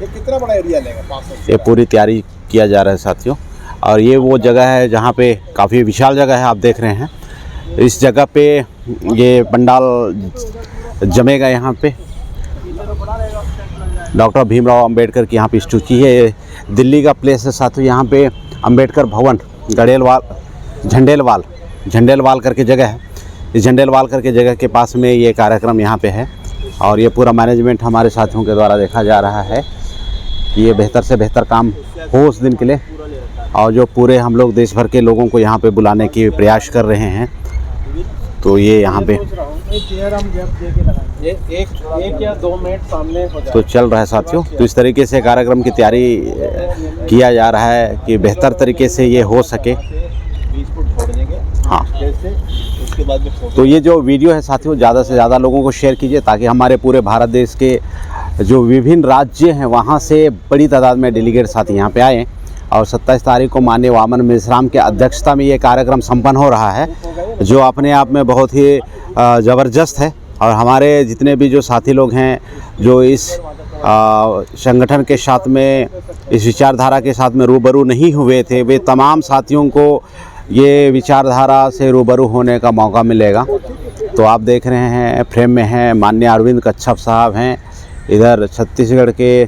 ये कितना बड़ा एरिया लेगा? ये पूरी तैयारी किया जा रहा है साथियों। और ये वो जगह है जहाँ पे काफ़ी विशाल जगह है, आप देख रहे हैं। इस जगह पे ये पंडाल जमेगा। यहाँ पे डॉक्टर भीमराव अंबेडकर की यहाँ पे स्टैचू है। ये दिल्ली का प्लेस है साथियों। यहाँ पे अंबेडकर भवन झंडेलवाल करके जगह है। इस झंडेलवाल करके जगह के पास में ये कार्यक्रम यहाँ पे है, और ये पूरा मैनेजमेंट हमारे साथियों के द्वारा देखा जा रहा है कि ये बेहतर से बेहतर काम हो उस दिन के लिए, और जो पूरे हम लोग देश भर के लोगों को यहाँ पे बुलाने की प्रयास कर रहे हैं। तो ये यहाँ पे एक या 2 मिनट सामने हो जाए तो चल रहा है साथियों। तो इस तरीके से कार्यक्रम की तैयारी किया जा रहा है कि बेहतर तरीके से ये हो सके। 20 फुट छोड़ देंगे। हाँ, उसके बाद में तो ये जो वीडियो है साथियों, ज़्यादा से ज़्यादा लोगों को शेयर कीजिए ताकि हमारे पूरे भारत देश के जो विभिन्न राज्य हैं वहाँ से बड़ी तादाद में डेलीगेट साथी यहाँ पे आए। और 27 तारीख को माननीय वामन मेश्राम के अध्यक्षता में ये कार्यक्रम संपन्न हो रहा है, जो अपने आप में बहुत ही ज़बरदस्त है। और हमारे जितने भी जो साथी लोग हैं जो इस संगठन के साथ में, इस विचारधारा के साथ में रूबरू नहीं हुए थे, वे तमाम साथियों को ये विचारधारा से रूबरू होने का मौका मिलेगा। तो आप देख रहे हैं फ्रेम में हैं माननीय अरविंद कच्छप साहब हैं, इधर छत्तीसगढ़ के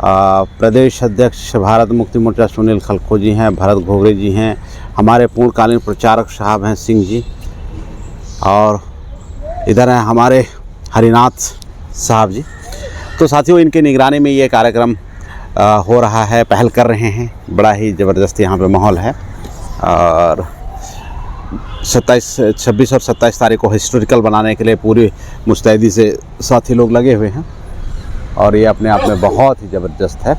प्रदेश अध्यक्ष भारत मुक्ति मोर्चा सुनील खलखो जी हैं, भरत घोगरे जी हैं, हमारे पूर्णकालीन प्रचारक साहब हैं सिंह जी, और इधर हैं हमारे हरिनाथ साहब जी। तो साथियों, इनके निगरानी में ये कार्यक्रम हो रहा है, पहल कर रहे हैं। बड़ा ही ज़बरदस्त यहाँ पे माहौल है। और 26 और 27 तारीख को हिस्टोरिकल बनाने के लिए पूरी मुस्तैदी से साथी लोग लगे हुए हैं, और ये अपने आप में बहुत ही ज़बरदस्त है।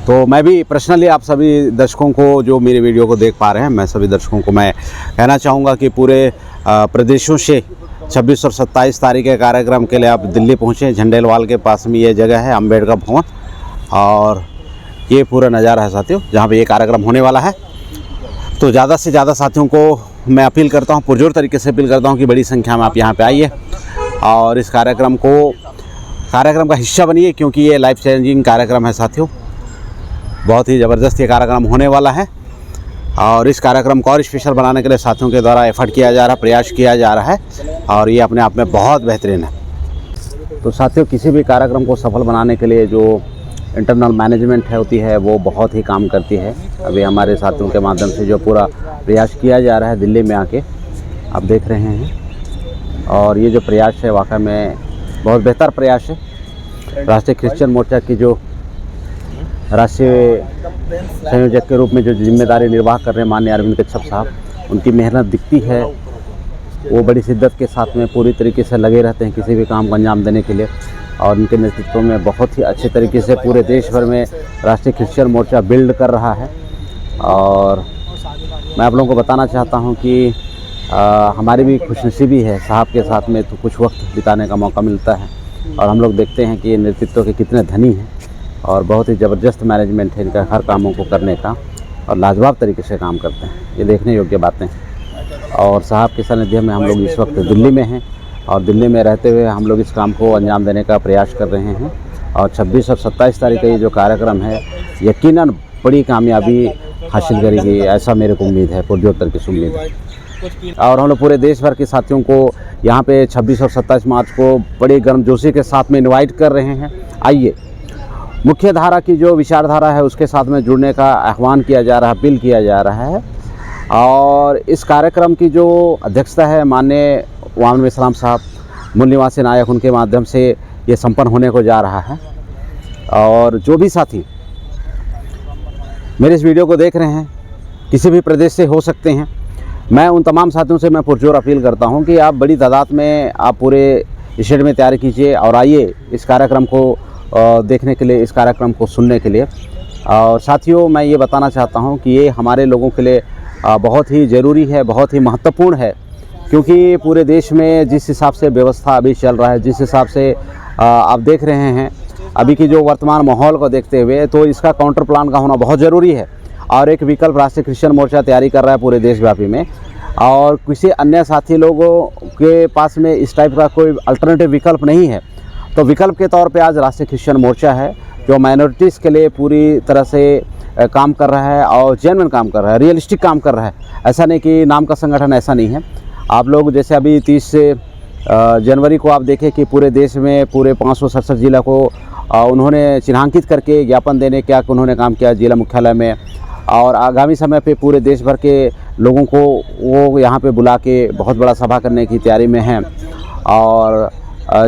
तो मैं भी पर्सनली आप सभी दर्शकों को, जो मेरे वीडियो को देख पा रहे हैं, मैं सभी दर्शकों को मैं कहना चाहूँगा कि पूरे प्रदेशों से 26 और 27 तारीख के कार्यक्रम के लिए आप दिल्ली पहुँचें। झंडेलवाल के पास में ये जगह है अंबेडकर भवन, और ये पूरा नज़ारा है साथियों जहाँ पे ये कार्यक्रम होने वाला है। तो ज़्यादा से ज़्यादा साथियों को मैं अपील करता हूँ, पुरजोर तरीके से अपील करता हूँ कि बड़ी संख्या में आप यहाँ पे आइए और इस कार्यक्रम का हिस्सा बनिए, क्योंकि ये लाइफ चेंजिंग कार्यक्रम है साथियों। बहुत ही ज़बरदस्त ये कार्यक्रम होने वाला है, और इस कार्यक्रम को और स्पेशल बनाने के लिए साथियों के द्वारा एफर्ट किया जा रहा है, प्रयास किया जा रहा है, और ये अपने आप में बहुत बेहतरीन है। तो साथियों, किसी भी कार्यक्रम को सफल बनाने के लिए जो इंटरनल मैनेजमेंट होती है वो बहुत ही काम करती है। अभी हमारे साथियों के माध्यम से जो पूरा प्रयास किया जा रहा है दिल्ली में आके, आप देख रहे हैं, और ये जो प्रयास है वाकई में बहुत बेहतर प्रयास है। राष्ट्रीय क्रिश्चियन मोर्चा की जो राष्ट्रीय संयोजक के रूप में जो जिम्मेदारी निर्वाह कर रहे हैं माननीय अरविंद कच्छप साहब, उनकी मेहनत दिखती है वो बड़ी शिद्दत के साथ में पूरी तरीके से लगे रहते हैं किसी भी काम को अंजाम देने के लिए, और उनके नेतृत्व में बहुत ही अच्छे तरीके से पूरे देश भर में राष्ट्रीय क्रिश्चियन मोर्चा बिल्ड कर रहा है। और मैं आप लोगों को बताना चाहता हूं कि हमारी भी खुशनसीबी है, साहब के साथ में तो कुछ वक्त बिताने का मौका मिलता है, और हम लोग देखते हैं कि ये नेतृत्व के कितने धनी हैं और बहुत ही ज़बरदस्त मैनेजमेंट है इनका हर कामों को करने का, और लाजवाब तरीके से काम करते हैं। ये देखने योग्य बातें हैं। और साहब के सानिध्य में हम लोग इस वक्त दिल्ली में हैं, और दिल्ली में रहते हुए हम लोग इस काम को अंजाम देने का प्रयास कर रहे हैं। और 26 और 27 तारीख का ये जो कार्यक्रम है यकीनन बड़ी कामयाबी हासिल करेगी, ऐसा मेरे को उम्मीद है, पुरजोर की उम्मीद है। और हम लोग पूरे देश भर के साथियों को यहाँ पे 26 और 27 मार्च को बड़ी गर्मजोशी के साथ में इनवाइट कर रहे हैं। आइए, मुख्य धारा की जो विचारधारा है उसके साथ में जुड़ने का आह्वान किया जा रहा है, अपील किया जा रहा है। और इस कार्यक्रम की जो अध्यक्षता है माननीय वामन इस्लाम साहब, मूल निवासी नायक, उनके माध्यम से ये संपन्न होने को जा रहा है। और जो भी साथी मेरे इस वीडियो को देख रहे हैं, किसी भी प्रदेश से हो सकते हैं, मैं उन तमाम साथियों से मैं पुरजोर अपील करता हूं कि आप बड़ी तादाद में आप पूरे स्टेट में तैयारी कीजिए और आइए इस कार्यक्रम को देखने के लिए, इस कार्यक्रम को सुनने के लिए। और साथियों, मैं ये बताना चाहता हूं कि ये हमारे लोगों के लिए बहुत ही ज़रूरी है, बहुत ही महत्वपूर्ण है, क्योंकि पूरे देश में जिस हिसाब से व्यवस्था अभी चल रहा है, जिस हिसाब से आप देख रहे हैं अभी की जो वर्तमान माहौल को देखते हुए, तो इसका काउंटर प्लान का होना बहुत ज़रूरी है। और एक विकल्प राष्ट्रीय क्रिश्चियन मोर्चा तैयारी कर रहा है पूरे देशव्यापी में, और किसी अन्य साथी लोगों के पास में इस टाइप का कोई अल्टरनेटिव विकल्प नहीं है। तो विकल्प के तौर पे आज राष्ट्रीय क्रिश्चियन मोर्चा है जो माइनॉरिटीज़ के लिए पूरी तरह से काम कर रहा है और जेन्युइन काम कर रहा है, रियलिस्टिक काम कर रहा है। ऐसा नहीं कि नाम का संगठन, ऐसा नहीं है। आप लोग जैसे अभी 30 जनवरी को आप देखें कि पूरे देश में पूरे 567 जिला को उन्होंने चिन्हांकित करके ज्ञापन देने का उन्होंने काम किया जिला मुख्यालय में। और आगामी समय पे पूरे देश भर के लोगों को वो यहाँ पे बुला के बहुत बड़ा सभा करने की तैयारी में हैं। और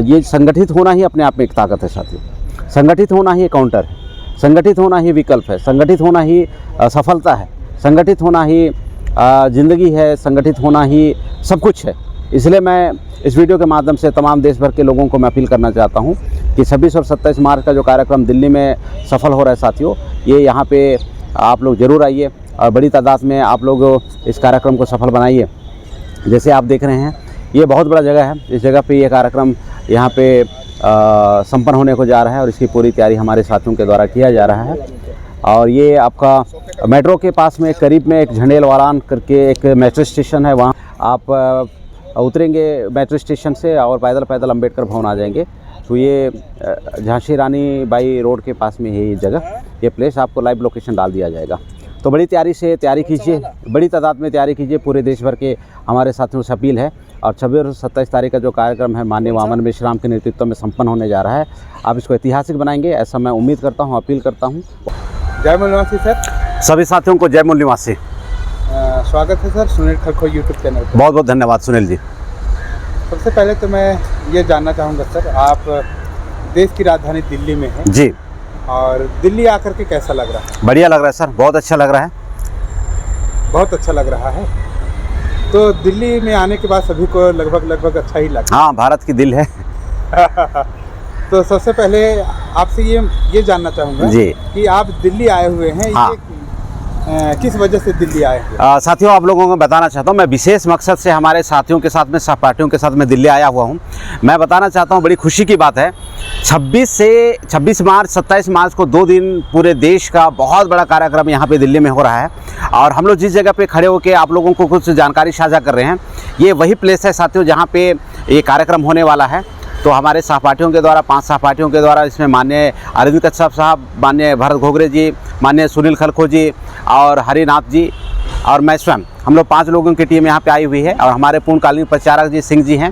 ये संगठित होना ही अपने आप में एक ताकत है साथियों। संगठित होना ही काउंटर है, संगठित होना ही विकल्प है, संगठित होना ही सफलता है, संगठित होना ही ज़िंदगी है, संगठित होना ही सब कुछ है। इसलिए मैं इस वीडियो के माध्यम से तमाम देश भर के लोगों को मैं अपील करना चाहता हूं कि 26 और 27 मार्च का जो कार्यक्रम दिल्ली में सफल हो रहा है साथियों, ये यहाँ पे आप लोग ज़रूर आइए और बड़ी तादाद में आप लोग इस कार्यक्रम को सफल बनाइए। जैसे आप देख रहे हैं ये बहुत बड़ा जगह है, इस जगह पे ये कार्यक्रम यहाँ पे संपन्न होने को जा रहा है और इसकी पूरी तैयारी हमारे साथियों के द्वारा किया जा रहा है। और ये आपका मेट्रो के पास में करीब में एक झंडेल वारान करके एक मेट्रो स्टेशन है, वहाँ आप उतरेंगे मेट्रो स्टेशन से और पैदल पैदल अम्बेडकर भवन आ जाएंगे। तो ये झांसी रानी बाई रोड के पास में है ये जगह, ये प्लेस आपको लाइव लोकेशन डाल दिया जाएगा। तो बड़ी तैयारी कीजिए, बड़ी तादाद में तैयारी कीजिए। पूरे देश भर के हमारे साथियों से अपील है। और 26 और 27 तारीख का जो कार्यक्रम है माननीय वामन मिश्राम के नेतृत्व में संपन्न होने जा रहा है। आप इसको ऐतिहासिक बनाएंगे, ऐसा मैं उम्मीद करता हूँ, अपील करता हूँ। जय मूल निवासी सर। सभी साथियों को जय मूल निवासी। स्वागत है सर सुनील खलखो यूट्यूब चैनल पर। बहुत बहुत धन्यवाद सुनील जी। सबसे पहले तो मैं ये जानना चाहूँगा सर, आप देश की राजधानी दिल्ली में हैं जी, और दिल्ली आकर के कैसा लग रहा है? बढ़िया लग रहा है सर, बहुत अच्छा लग रहा है। बहुत अच्छा लग रहा है। तो दिल्ली में आने के बाद सभी को लगभग अच्छा ही लगा। हाँ, भारत की दिल है। तो सबसे पहले आपसे ये जानना चाहूँगा जी कि आप दिल्ली आए हुए हैं, हाँ। ये किस वजह से दिल्ली आए हैं? साथियों, आप लोगों को बताना चाहता हूँ, मैं विशेष मकसद से हमारे साथियों के साथ में, सहपाठियों के साथ में दिल्ली आया हुआ हूँ। मैं बताना चाहता हूँ, बड़ी खुशी की बात है, 26 मार्च 27 मार्च को 2 दिन पूरे देश का बहुत बड़ा कार्यक्रम यहाँ पे दिल्ली में हो रहा है। और हम लोग जिस जगह पे खड़े होकर आप लोगों को कुछ जानकारी साझा कर रहे हैं, ये वही प्लेस है साथियों जहाँ पे ये कार्यक्रम होने वाला है। तो हमारे सहपाठियों के द्वारा, 5 सहपाठियों के द्वारा, इसमें माननीय अरविंद कच्छप साहब, माननीय भरत घोगरे जी, माननीय सुनील खलखो जी और हरिनाथ जी और मैं स्वयं, हम लोग 5 लोगों की टीम यहाँ पे आई हुई है। और हमारे पूर्णकालीन प्रचारक जी सिंह जी हैं,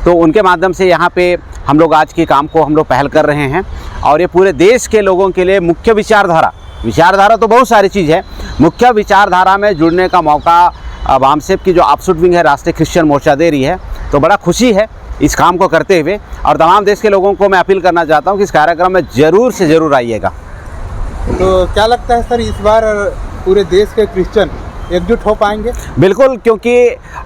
तो उनके माध्यम से यहाँ पे हम लोग आज के काम को हम लोग पहल कर रहे हैं। और ये पूरे देश के लोगों के लिए मुख्य विचारधारा तो बहुत सारी चीज़ है, मुख्य विचारधारा में जुड़ने का मौका वामसेप की जो ऑफशूट विंग है राष्ट्रीय क्रिश्चियन मोर्चा दे रही है। तो बड़ा खुशी है इस काम को करते हुए। और तमाम देश के लोगों को मैं अपील करना चाहता हूं कि इस कार्यक्रम में ज़रूर से ज़रूर आइएगा। तो क्या लगता है सर, इस बार पूरे देश के क्रिश्चियन एकजुट हो पाएंगे? बिल्कुल, क्योंकि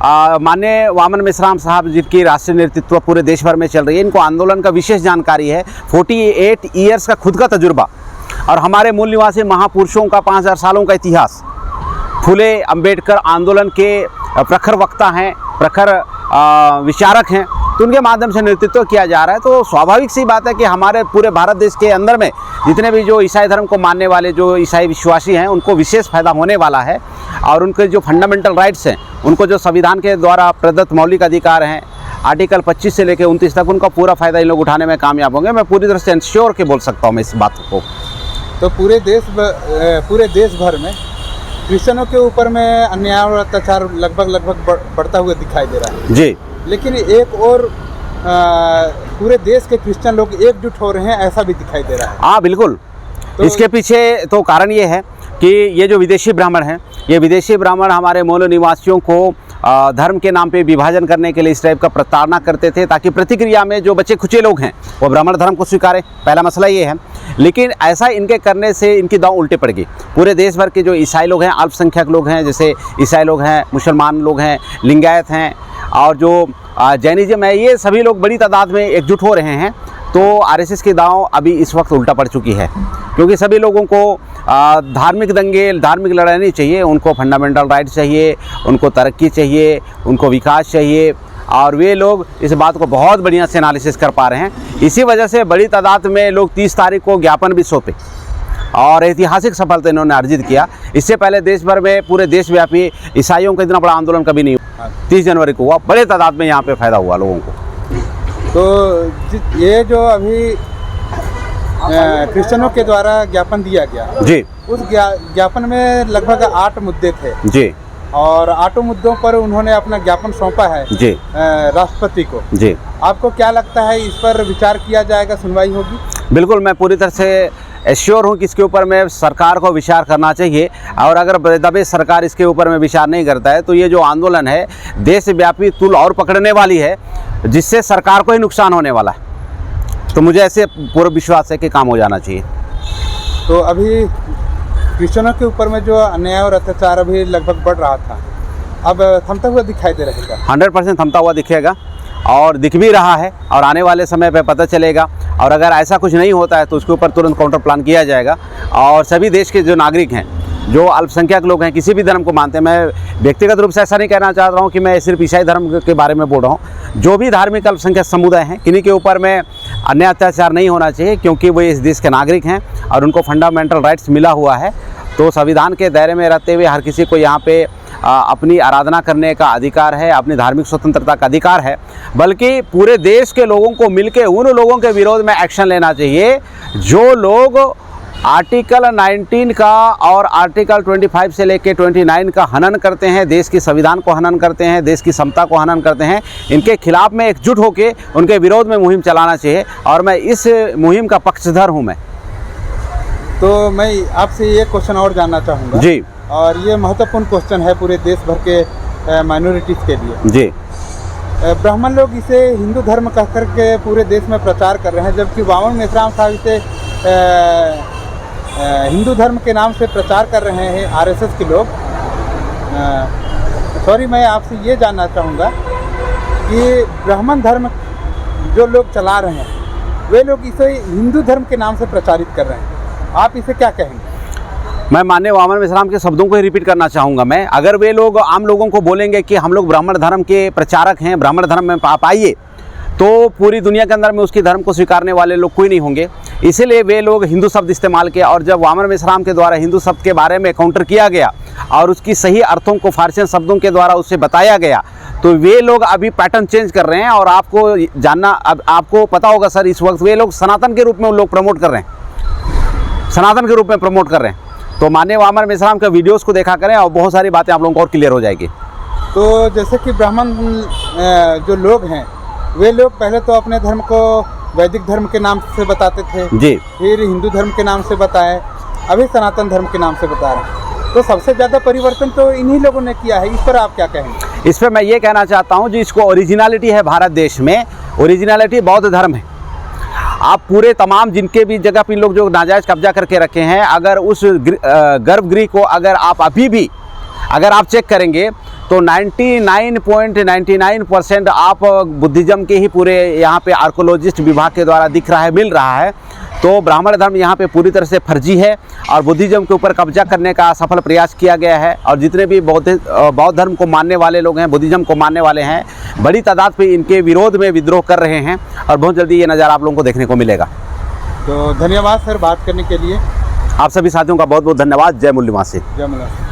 माननीय वामन मेश्राम साहब जिनकी राष्ट्रीय नेतृत्व पूरे देश भर में चल रही है, इनको आंदोलन का विशेष जानकारी है, 48 ईयर्स का खुद का तजुर्बा और हमारे मूल निवासी महापुरुषों का 5000 सालों का इतिहास। फुले अंबेडकर आंदोलन के प्रखर वक्ता हैं, प्रखर विचारक हैं, तो उनके माध्यम से नेतृत्व किया जा रहा है। तो स्वाभाविक सी बात है कि हमारे पूरे भारत देश के अंदर में जितने भी जो ईसाई धर्म को मानने वाले जो ईसाई विश्वासी हैं उनको विशेष फायदा होने वाला है और उनके जो फंडामेंटल राइट्स हैं, उनको जो संविधान के द्वारा प्रदत्त मौलिक अधिकार हैं, आर्टिकल 25 से लेकर 29 तक, उनका पूरा फायदा इन लोग उठाने में कामयाब होंगे। मैं पूरी तरह से इंश्योर के बोल सकता हूँ मैं इस बात को। तो पूरे देश भर में क्रिश्चियनों के ऊपर में अन्याय और अत्याचार लगभग बढ़ता हुआ दिखाई दे रहा है जी, लेकिन एक और पूरे देश के क्रिश्चियन लोग एकजुट हो रहे हैं ऐसा भी दिखाई दे रहा है। हाँ बिल्कुल, तो इसके पीछे तो कारण ये है कि ये जो विदेशी ब्राह्मण हैं, ये विदेशी ब्राह्मण हमारे मूल निवासियों को धर्म के नाम पे विभाजन करने के लिए इस टाइप का प्रताड़ना करते थे ताकि प्रतिक्रिया में जो बच्चे खुचे लोग हैं वो ब्राह्मण धर्म को स्वीकारें। पहला मसला ये है, लेकिन ऐसा इनके करने से इनकी दांव उल्टे पड़ गई। पूरे देश भर के जो ईसाई लोग हैं, अल्पसंख्यक लोग हैं, जैसे ईसाई लोग हैं, मुसलमान लोग हैं, लिंगायत हैं और जो जैनिज्म है, ये सभी लोग बड़ी तादाद में एकजुट हो रहे हैं। तो आरएसएस की दांव अभी इस वक्त उल्टा पड़ चुकी है, क्योंकि सभी लोगों को धार्मिक दंगे, धार्मिक लड़ाई नहीं चाहिए, उनको फंडामेंटल राइट चाहिए, उनको तरक्की चाहिए, उनको विकास चाहिए और वे लोग इस बात को बहुत बढ़िया से एनालिसिस कर पा रहे हैं। इसी वजह से बड़ी तादाद में लोग 30 तारीख को ज्ञापन भी सौंपे और ऐतिहासिक सफलता इन्होंने अर्जित किया। इससे पहले देश भर में पूरे देशव्यापी ईसाइयों का इतना बड़ा आंदोलन कभी नहीं हुआ। 30 जनवरी को हुआ, बड़े तादाद में यहाँ पे फ़ायदा हुआ लोगों को। तो ये जो अभी क्रिश्चियनों के द्वारा ज्ञापन दिया गया जी, उस ज्ञापन में लगभग 8 मुद्दे थे जी, और 8 मुद्दों पर उन्होंने अपना ज्ञापन सौंपा है जी राष्ट्रपति को। जी, आपको क्या लगता है इस पर विचार किया जाएगा, सुनवाई होगी? बिल्कुल, मैं पूरी तरह से एश्योर हूँ कि इसके ऊपर में सरकार को विचार करना चाहिए और अगर दबे सरकार इसके ऊपर में विचार नहीं करता है तो ये जो आंदोलन है देशव्यापी तूल और पकड़ने वाली है, जिससे सरकार को ही नुकसान होने वाला है। तो मुझे ऐसे पूरा विश्वास है कि काम हो जाना चाहिए। तो अभी क्रिश्चियनों के ऊपर में जो अन्याय और अत्याचार अभी लगभग बढ़ रहा था, अब थमता हुआ दिखाई दे रहेगा? 100% थमता हुआ दिखेगा और दिख भी रहा है और आने वाले समय पे पता चलेगा। और अगर ऐसा कुछ नहीं होता है तो उसके ऊपर तुरंत काउंटर प्लान किया जाएगा और सभी देश के जो नागरिक हैं, जो अल्पसंख्यक लोग हैं, किसी भी धर्म को मानते हैं, मैं व्यक्तिगत रूप से ऐसा नहीं कहना चाह रहा हूँ कि मैं सिर्फ ईसाई धर्म के बारे में बोल रहा हूँ, जो भी धार्मिक अल्पसंख्यक समुदाय हैं, किन्हीं के ऊपर में अन्याय अत्याचार नहीं होना चाहिए, क्योंकि वो इस देश के नागरिक हैं और उनको फंडामेंटल राइट्स मिला हुआ है। तो संविधान के दायरे में रहते हुए हर किसी को यहाँ पे अपनी आराधना करने का अधिकार है, अपनी धार्मिक स्वतंत्रता का अधिकार है, बल्कि पूरे देश के लोगों को मिलकर उन लोगों के विरोध में एक्शन लेना चाहिए जो लोग आर्टिकल 19 का और आर्टिकल 25 से लेकर 29 का हनन करते हैं, देश की संविधान को हनन करते हैं, देश की समता को हनन करते हैं। इनके खिलाफ में एकजुट होकर उनके विरोध में मुहिम चलाना चाहिए और मैं इस मुहिम का पक्षधर हूँ। मैं तो मैं आपसे ये क्वेश्चन और जानना चाहूँगा जी, और ये महत्वपूर्ण क्वेश्चन है पूरे देश भर के माइनॉरिटीज़ के लिए जी। ब्राह्मण लोग इसे हिंदू धर्म कह कर के पूरे देश में प्रचार कर रहे हैं, जबकि वामन मेश्राम साहब इसे हिंदू धर्म के नाम से प्रचार कर रहे हैं आरएसएस के लोग। सॉरी, मैं आपसे ये जानना चाहूँगा कि ब्राह्मण धर्म जो लोग चला रहे हैं वे लोग इसे हिंदू धर्म के नाम से प्रचारित कर रहे हैं, आप इसे क्या कहेंगे? मैं माननीय वामन मेश्राम के शब्दों को ही रिपीट करना चाहूँगा। मैं अगर वे लोग आम लोगों को बोलेंगे कि हम लोग ब्राह्मण धर्म के प्रचारक हैं, ब्राह्मण धर्म में आप आइए, तो पूरी दुनिया के अंदर में उसकी धर्म को स्वीकारने वाले लोग कोई नहीं होंगे। इसीलिए वे लोग हिंदू शब्द इस्तेमाल किया और जब वामन मेश्राम के द्वारा हिंदू शब्द के बारे में काउंटर किया गया और उसकी सही अर्थों को फारसी शब्दों के द्वारा उससे बताया गया, तो वे लोग अभी पैटर्न चेंज कर रहे हैं। और आपको जानना, अब आपको पता होगा सर, इस वक्त वे लोग सनातन के रूप में लोग प्रमोट कर रहे हैं, सनातन के रूप में प्रमोट कर रहे हैं। तो माननीय वामन मेश्राम के वीडियोस को देखा करें और बहुत सारी बातें आप लोगों को और क्लियर हो जाएगी। तो जैसे कि ब्राह्मण जो लोग हैं वे लोग पहले तो अपने धर्म को वैदिक धर्म के नाम से बताते थे जी, फिर हिंदू धर्म के नाम से बताए, अभी सनातन धर्म के नाम से बता रहे हैं। तो सबसे ज़्यादा परिवर्तन तो इन्हीं लोगों ने किया है, इस पर आप क्या कहेंगे? इस पर मैं ये कहना चाहता हूँ जी, इसको ओरिजिनलिटी है भारत देश में, ओरिजिनलिटी बौद्ध धर्म है। आप पूरे तमाम जिनके भी जगह पर लोग जो नाजायज़ कब्जा करके रखे हैं, अगर उस गर्भगृह को अगर आप अभी भी अगर आप चेक करेंगे तो 99.99% आप बुद्धिज़्म के ही पूरे यहाँ पे आर्कोलॉजिस्ट विभाग के द्वारा दिख रहा है, मिल रहा है। तो ब्राह्मण धर्म यहाँ पे पूरी तरह से फर्जी है और बुद्धिज़्म के ऊपर कब्जा करने का सफल प्रयास किया गया है। और जितने भी बौद्ध धर्म को मानने वाले लोग हैं, बुद्धिज़्म को मानने वाले हैं, बड़ी तादाद पे इनके विरोध में विद्रोह कर रहे हैं और बहुत जल्दी ये नज़ारा आप लोगों को देखने को मिलेगा। तो धन्यवाद सर बात करने के लिए। आप सभी साथियों का बहुत बहुत धन्यवाद। जय मूल्यवासी। जय मूल्यवासी।